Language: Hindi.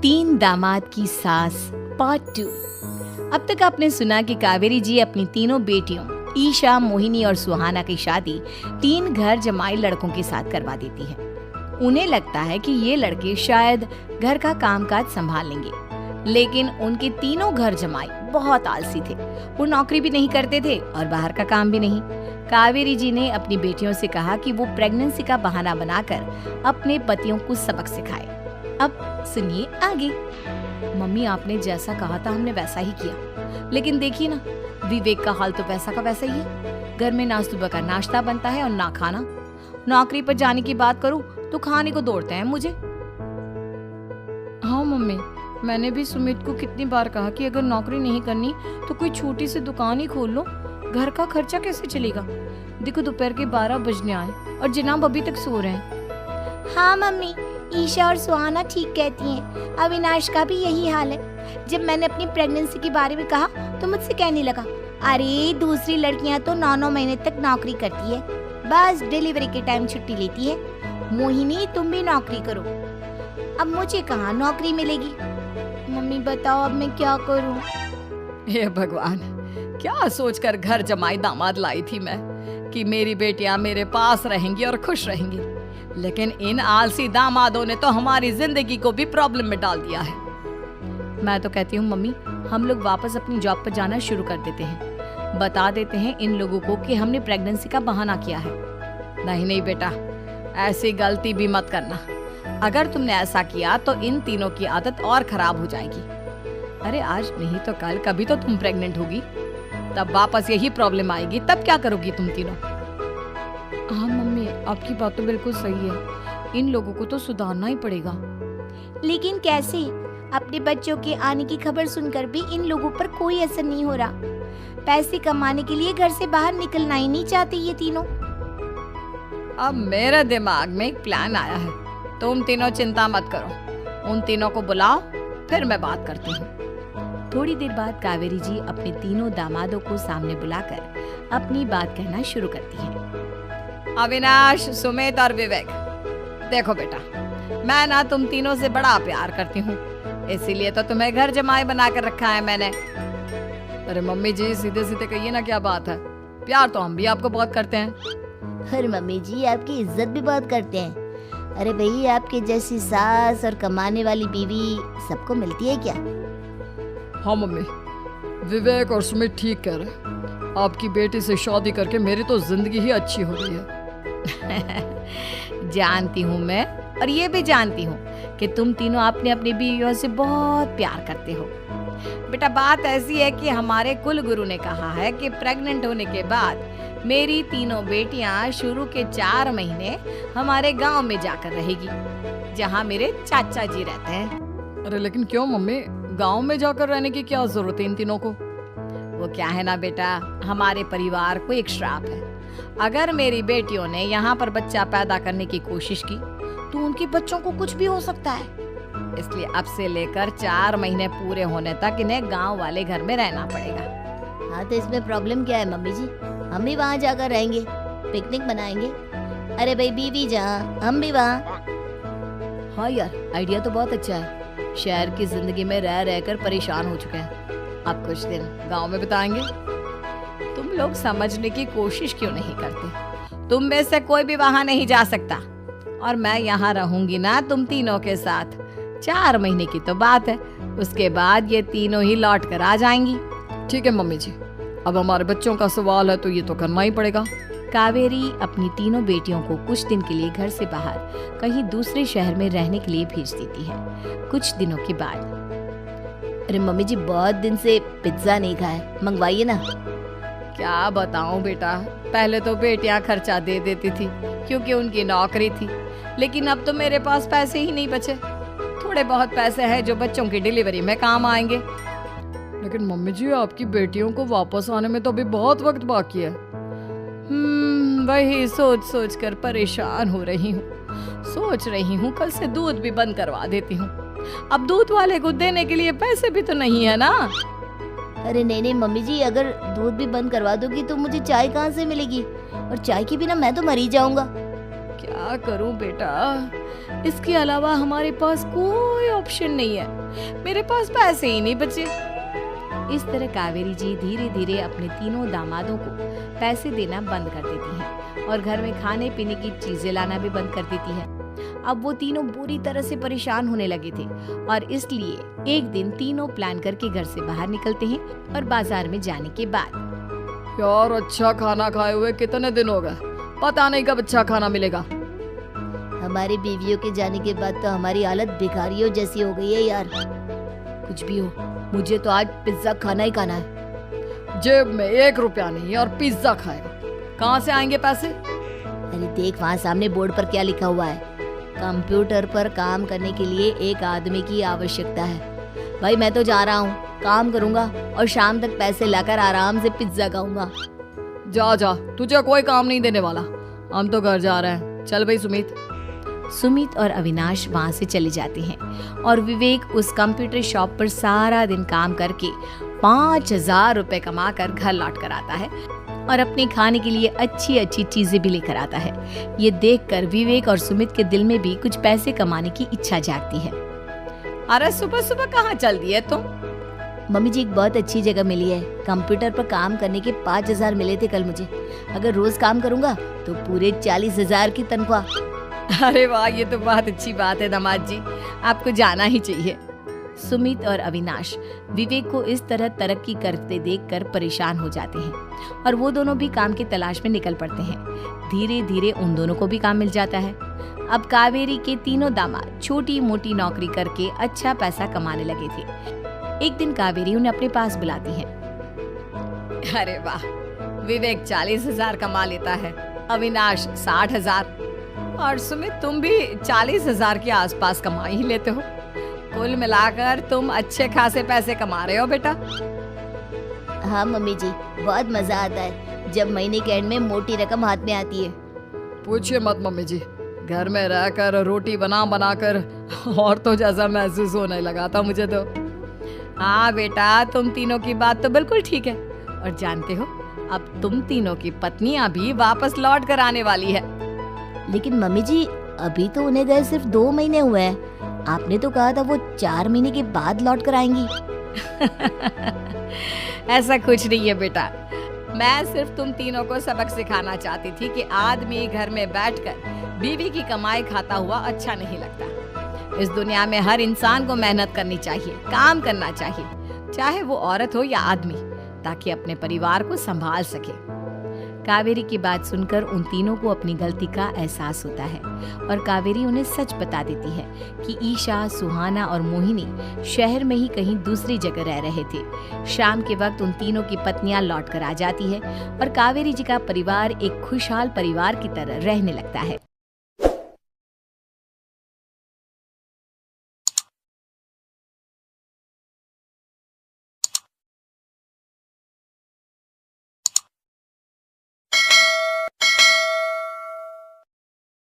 तीन दामाद की सास पार्ट 2। अब तक आपने सुना कि कावेरी जी अपनी तीनों बेटियों ईशा, मोहिनी और सुहाना की शादी तीन घर जमाई लड़कों के साथ करवा देती है। उन्हें लगता है कि ये लड़के शायद घर का कामकाज संभाल लेंगे, लेकिन उनके तीनों घर जमाई बहुत आलसी थे। वो नौकरी भी नहीं करते थे और बाहर का काम भी नहीं। कावेरी जी ने अपनी बेटियों से कहा कि वो प्रेगनेंसी का बहाना बनाकर अपने पतियों को सबक सिखाए। अब सुनिए आगे। मम्मी, आपने जैसा कहा था हमने वैसा ही किया, लेकिन देखिए ना, विवेक का हाल तो वैसा का वैसा ही है। घर में ना सुबह का नाश्ता बनता है और ना खाना। नौकरी पर जाने की बात करूं तो खाने को दौड़ते हैं मुझे। हाँ मम्मी, मैंने भी सुमित को कितनी बार कहा कि अगर नौकरी नहीं करनी तो कोई छोटी सी दुकान ही खोल लो। घर का खर्चा कैसे चलेगा? देखो दोपहर के 12 बजने आए और जनाब अभी तक सो रहे हैं। हाँ मम्मी, ईशा और सुहाना ठीक कहती हैं। अविनाश का भी यही हाल है। जब मैंने अपनी प्रेगनेंसी के बारे में कहा तो मुझसे कहने लगा, अरे दूसरी लड़कियां तो 9-9 महीने तक नौकरी करती है, बस डिलीवरी के टाइम छुट्टी लेती है। मोहिनी, तुम भी नौकरी करो। अब मुझे कहाँ नौकरी मिलेगी? मम्मी बताओ, अब मैं क्या करूँ? हे भगवान, क्या सोचकर घर जमाई दामाद लाई थी मैं कि मेरी बेटियां मेरे पास रहेंगी और खुश रहेंगी, लेकिन इन आलसी दामादों ने तो हमारी जिंदगी को भी प्रॉब्लम में डाल दिया है। मैं तो कहती हूँ मम्मी, हम लोग वापस अपनी जॉब पर जाना शुरू कर देते हैं। बता देते हैं इन लोगों को कि हमने प्रेगनेंसी का बहाना किया है। नहीं नहीं बेटा, ऐसी गलती भी मत करना। अगर तुमने ऐसा किया तो इन तीनों की आदत और खराब हो जाएगी। अरे आज नहीं तो कल कभी तो तुम प्रेग्नेंट होगी, तब वापस यही प्रॉब्लम आएगी। तब क्या करोगी तुम तीनों? हाँ मम्मी, आपकी बात तो बिल्कुल सही है। इन लोगों को तो सुधारना ही पड़ेगा। लेकिन कैसे? अपने बच्चों के आने की खबर सुनकर भी इन लोगों पर कोई असर नहीं हो रहा। पैसे कमाने के लिए घर से बाहर निकलना ही नहीं चाहते ये तीनों। अब मेरे दिमाग में एक प्लान आया है। तुम तीनों चिंता मत करो, उन तीनों को बुलाओ, फिर मैं बात करती हूँ। थोड़ी देर बाद कावेरी जी अपने तीनों दामादों को सामने बुलाकर अपनी बात कहना शुरू करती हैं। अविनाश, सुमित और विवेक, देखो बेटा, मैं ना तुम तीनों से बड़ा प्यार करती हूँ, इसीलिए तो तुम्हें घर जमाई बना कर रखा है मैंने। अरे मम्मी जी, सीधे सीधे कहिए ना, क्या बात है? प्यार तो हम भी आपको बहुत करते हैं। अरे मम्मी जी, आपकी इज्जत भी बहुत करते हैं। अरे भाई, आपके जैसी सास और कमाने वाली बीवी सबको मिलती है क्या? हाँ मम्मी, विवेक और सुमित ठीक कह रहे। आपकी बेटी से शादी करके मेरी तो जिंदगी ही अच्छी हो गई है। जानती हूँ मैं, और ये भी जानती हूँ कि तुम तीनों अपने अपनी बीवियों से बहुत प्यार करते हो। बेटा, बात ऐसी है कि हमारे कुल गुरु ने कहा है कि प्रेग्नेंट होने के बाद मेरी तीनों बेटियां शुरू के 4 महीने हमारे गांव में जाकर रहेगी, जहां मेरे चाचा जी रहते हैं। अरे लेकिन क्यों मम्मी, गांव में जाकर रहने की क्या जरूरत है इन तीनों को? वो क्या है ना बेटा, हमारे परिवार को एक श्राप है। अगर मेरी बेटियों ने यहाँ पर बच्चा पैदा करने की कोशिश की तो उनके बच्चों को कुछ भी हो सकता है। इसलिए अब से लेकर 4 महीने पूरे होने तक इन्हें गांव वाले घर में रहना पड़ेगा। हाँ, तो इसमें प्रॉब्लम क्या है मम्मी जी? हम भी वहाँ जाकर रहेंगे, पिकनिक मनाएंगे। अरे भाई, बीवी जहाँ हम भी वहाँ। हाँ यार, आइडिया तो बहुत अच्छा है। शहर की जिंदगी में रह रहकर परेशान हो चुके हैं, अब कुछ दिन गांव में बिताएंगे। तुम लोग समझने की कोशिश क्यों नहीं करते? तुम में से कोई भी वहां नहीं जा सकता, और मैं यहाँ रहूंगी ना तुम तीनों के साथ। 4 महीने की तो बात है, उसके बाद ये तीनों ही लौट कर आ जाएंगी। ठीक है मम्मी जी, अब हमारे बच्चों का सवाल है तो ये तो करना ही पड़ेगा। कावेरी अपनी तीनों बेटियों को कुछ दिन के लिए घर से बाहर कहीं दूसरे शहर में रहने के लिए भेज देती है। कुछ दिनों के बाद, अरे मम्मी जी, बहुत दिन से पिज्जा नहीं खाया, मंगवाइए ना। क्या बताऊं बेटा, पहले तो बेटियां खर्चा दे देती थी क्योंकि उनकी नौकरी थी, लेकिन अब तो मेरे पास पैसे ही नहीं बचे। थोड़े बहुत पैसे हैं जो बच्चों की डिलीवरी में काम आएंगे। लेकिन मम्मी जी, आपकी बेटियों को वापस आने में तो अभी बहुत वक्त बाकी है। वही सोच सोच कर परेशान हो रही हूँ। सोच रही हूँ कल से दूध भी बंद करवा देती हूँ। अब दूध वाले को देने के लिए पैसे भी तो नहीं है ना। अरे नहीं नहीं मम्मी जी, अगर दूध भी बंद करवा दोगी तो मुझे चाय कहाँ से मिलेगी? और चाय के बिना मैं तो मर ही जाऊंगा। क्या करूं बेटा, इसके अलावा हमारे पास कोई ऑप्शन नहीं है, मेरे पास पैसे ही नहीं बचे। इस तरह कावेरी जी धीरे धीरे अपने तीनों दामादों को पैसे देना बंद कर देती हैं और घर में खाने पीने की चीजें लाना भी बंद कर देती है। अब वो तीनों बुरी तरह से परेशान होने लगे थे और इसलिए एक दिन तीनों प्लान करके घर से बाहर निकलते हैं और बाजार में जाने के बाद यार अच्छा खाना खाए हुए कितने दिन हो गए, पता नहीं कब अच्छा खाना मिलेगा। हमारी बीवियों के जाने के बाद तो हमारी हालत भिखारियों जैसी हो गई है यार। कुछ भी हो, मुझे तो आज पिज्जा खाना ही खाना है। जेब में 1 रुपया नहीं और पिज्जा खाएगा, कहाँ से आएंगे पैसे? अरे देख वहाँ सामने बोर्ड पर क्या लिखा हुआ है, कंप्यूटर पर काम करने के लिए एक आदमी की आवश्यकता है। भाई मैं तो जा रहा हूँ, काम करूँगा और शाम तक पैसे लाकर आराम से पिज्जा खाऊंगा। जा जा, तुझे कोई काम नहीं देने वाला, हम तो घर जा रहे हैं। चल भाई सुमित। सुमित और अविनाश वहाँ से चले जाते हैं और विवेक उस कंप्यूटर शॉप पर सारा दिन काम करके 5,000 रुपए कमा कर घर लौट कर आता है और अपने खाने के लिए अच्छी अच्छी चीजें भी लेकर आता है। ये देखकर विवेक और सुमित के दिल में भी कुछ पैसे कमाने की इच्छा जागती है। अरे सुबह सुबह कहाँ चल दिए तुम? मम्मी जी एक बहुत अच्छी जगह मिली है, कंप्यूटर पर काम करने के 5,000 मिले थे कल मुझे। अगर रोज काम करूँगा तो पूरे 40,000 की तनख्वाह। अरे वाह, ये तो बहुत अच्छी बात है दामाद जी, आपको जाना ही चाहिए। सुमित और अविनाश विवेक को इस तरह तरक्की करते देखकर परेशान हो जाते हैं और वो दोनों भी काम की तलाश में निकल पड़ते हैं। धीरे धीरे उन दोनों को भी काम मिल जाता है। अब कावेरी के तीनों दामाद छोटी मोटी नौकरी करके अच्छा पैसा कमाने लगे थे। एक दिन कावेरी उन्हें अपने पास बुलाती है। अरे वाह, विवेक 40,000 कमा लेता है, अविनाश 60,000 और सुमित तुम भी 40,000 के आसपास कमा ही लेते हो। कुल मिलाकर तुम अच्छे खासे पैसे कमा रहे हो बेटा। हाँ मम्मी जी, बहुत मजा आता है जब महीने के एंड में मोटी रकम हाथ में आती है। पूछिए मत मम्मी जी, घर में रहकर रोटी बना बना कर और तो जैसा महसूस होने लगा था मुझे तो। हाँ बेटा, तुम तीनों की बात तो बिल्कुल ठीक है और जानते हो अब तुम तीनों की पत्नियां भी वापस लौट कर आने वाली है। लेकिन मम्मी जी अभी तो उन्हें गए सिर्फ 2 महीने हुए हैं, आपने तो कहा था वो 4 महीने के बाद लौट कर आएंगी। ऐसा कुछ नहीं है बेटा, मैं सिर्फ तुम तीनों को सबक सिखाना चाहती थी कि आदमी घर में बैठकर बीवी की कमाई खाता हुआ अच्छा नहीं लगता। इस दुनिया में हर इंसान को मेहनत करनी चाहिए, काम करना चाहिए, चाहे वो औरत हो या आदमी, ताकि अपने परिवार को संभाल सके। कावेरी की बात सुनकर उन तीनों को अपनी गलती का एहसास होता है और कावेरी उन्हें सच बता देती है कि ईशा, सुहाना और मोहिनी शहर में ही कहीं दूसरी जगह रह रहे थे। शाम के वक्त उन तीनों की पत्नियां लौट कर आ जाती है और कावेरी जी का परिवार एक खुशहाल परिवार की तरह रहने लगता है।